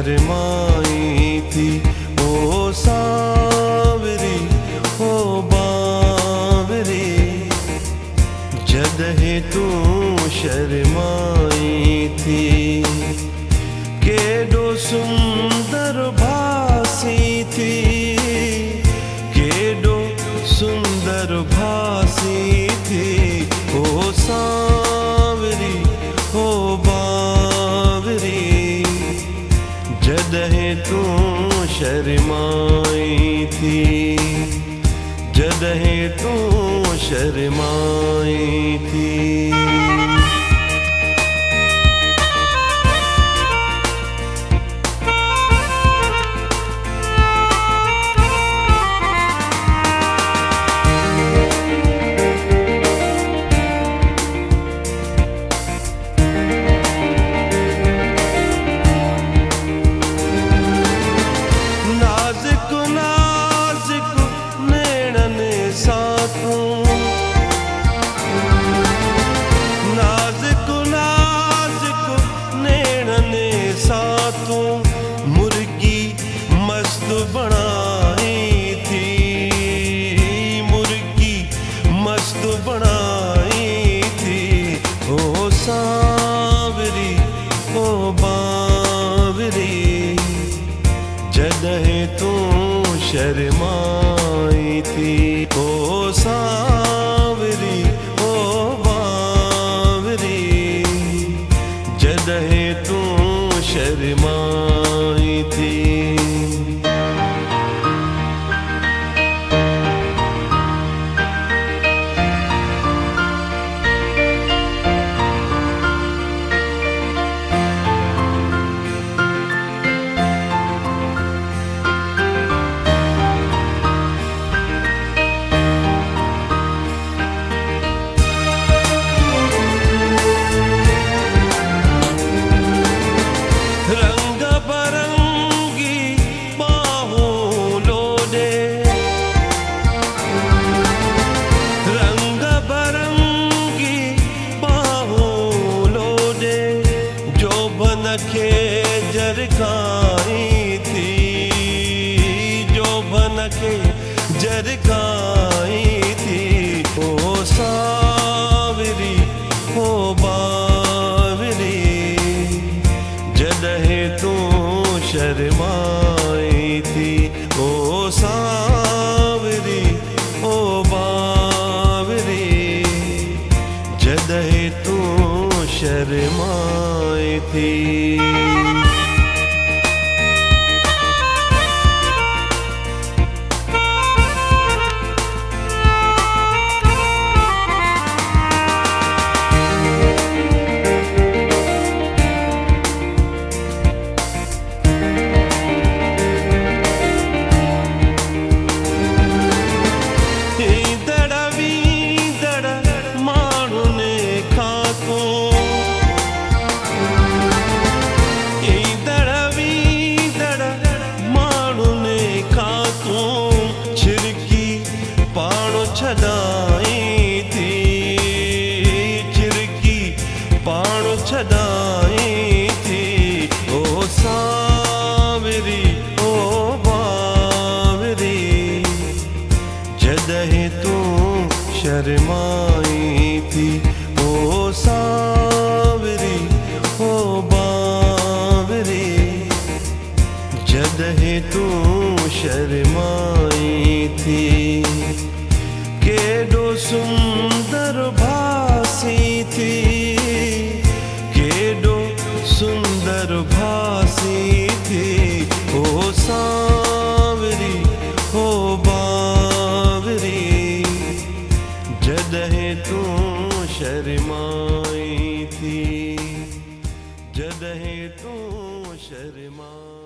शर्माई थी। ओ सांवरी ओ बावरी, जदहि तू शर्माई थी। केडो सुंदर भासी थी, केडो सुंदर भासी थी। ओ सांवरी ओ बावरी, जदहि तू शर्माई थी, जदहि तू शर्माई थी। मुर्गी मस्त बनाई थी, मुर्गी मस्त बनाई थी। ओ सांवरी ओ बावरी, जदहि तू शर्माई थी। ओ सांवरी ओ बावरी, जदहि तू शर्माई थी। के जरकाई थी, जोबन के जरकाई थी। ओ सांवरी ओ बावरी, जदहि तू शर्माई थी। ओ सांवरी ओ बावरी, जदहि तू शर्माई थी। छदाई थी, चिरकी पाण छदाई थी। ओ सांवरी ओ बावरी, जदहि तू शर्माई थी। ओ सांवरी ओ बावरी, जदहि तू शर्माई थी। केडो सुंदर भासी थी, केडो सुंदर भासी थी। ओ सांवरी ओ बावरी, जदहि तू शर्माई थी, जदहि तू शर्माई।